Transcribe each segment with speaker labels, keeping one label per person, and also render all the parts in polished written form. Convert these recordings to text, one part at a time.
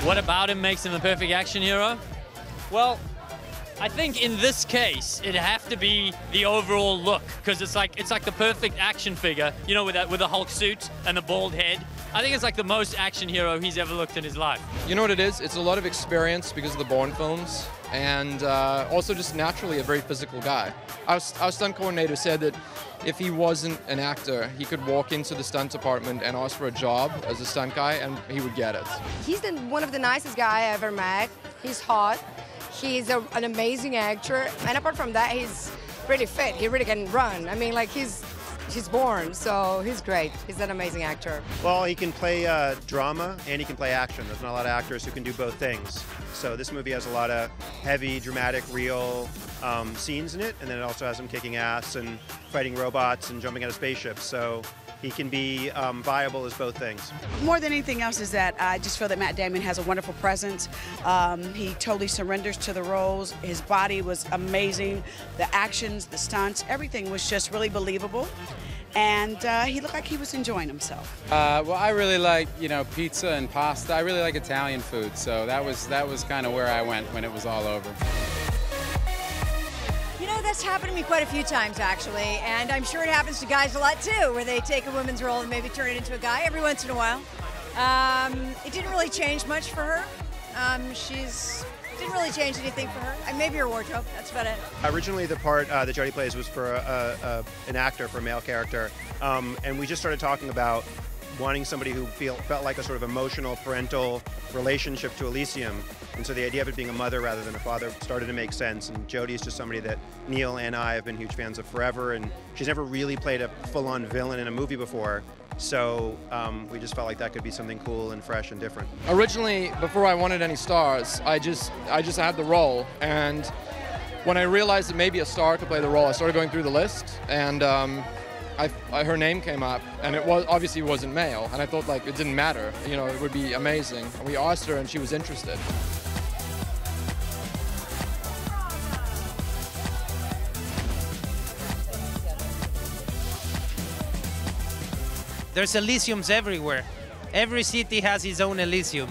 Speaker 1: What about him makes him the perfect action hero? Well, I think in this case, it'd have to be the overall look, because it's like the perfect action figure, you know, with the Hulk suit and the bald head. I think it's like the most action hero he's ever looked in his life.
Speaker 2: You know what it is? It's a lot of experience because of the Bourne films, and also just naturally a very physical guy. Our stunt coordinator said that if he wasn't an actor, he could walk into the stunt department and ask for a job as a stunt guy, and he would get it.
Speaker 3: He's one of the nicest guys I ever met. He's hot. He's an amazing actor, and apart from that, he's really fit. He really can run. I mean, like, he's born, so he's great. He's an amazing actor.
Speaker 4: Well, he can play drama and he can play action. There's not a lot of actors who can do both things. So this movie has a lot of heavy, dramatic, real scenes in it, and then it also has him kicking ass and fighting robots and jumping out of spaceships. So he can be viable as both things.
Speaker 5: More than anything else is that I just feel that Matt Damon has a wonderful presence. He totally surrenders to the roles. His body was amazing. The actions, the stunts, everything was just really believable. And he looked like he was enjoying himself.
Speaker 6: Well, I really like, you know, pizza and pasta. I really like Italian food, so that was kind of where I went when it was all over.
Speaker 7: You know, that's happened to me quite a few times, actually, and I'm sure it happens to guys a lot, too, where they take a woman's role and maybe turn it into a guy every once in a while. It didn't really change much for her. Didn't really change anything for her. Maybe her wardrobe, that's about it.
Speaker 4: Originally, the part that Jodie plays was for an actor, for a male character, and we just started talking about wanting somebody who felt like a sort of emotional parental relationship to Elysium. And so the idea of it being a mother rather than a father started to make sense. And Jodie is just somebody that Neil and I have been huge fans of forever. And she's never really played a full-on villain in a movie before. So we just felt like that could be something cool and fresh and different.
Speaker 2: Originally, before I wanted any stars, I just had the role. And when I realized that maybe a star could play the role, I started going through the list, and her name came up, and it obviously wasn't male, and I thought, like, it didn't matter, you know, it would be amazing. And we asked her, and she was interested.
Speaker 8: There's Elysiums everywhere. Every city has its own Elysium,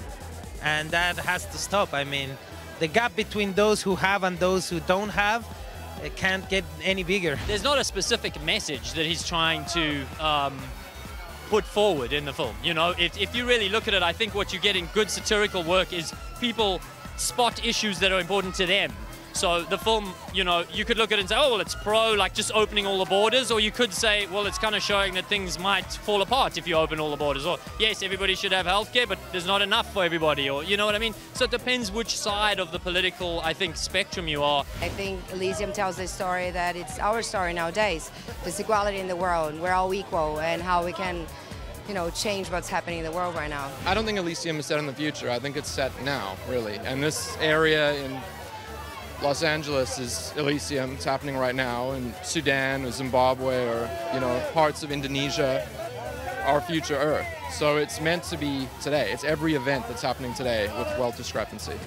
Speaker 8: and that has to stop. I mean, the gap between those who have and those who don't have, it can't get any bigger.
Speaker 1: There's not a specific message that he's trying to put forward in the film. You know, if you really look at it, I think what you get in good satirical work is people spot issues that are important to them. So the film, you know, you could look at it and say, oh, well, it's pro, like just opening all the borders, or you could say, well, it's kind of showing that things might fall apart if you open all the borders, or yes, everybody should have healthcare, but there's not enough for everybody, or you know what I mean? So it depends which side of the political, I think, spectrum you are.
Speaker 3: I think Elysium tells the story that it's our story nowadays. There's equality in the world. We're all equal, and how we can, you know, change what's happening in the world right now.
Speaker 2: I don't think Elysium is set in the future. I think it's set now, really. And this area in Los Angeles is Elysium. It's happening right now, and Sudan or Zimbabwe or, you know, parts of Indonesia are future Earth. So it's meant to be today. It's every event that's happening today with wealth discrepancy.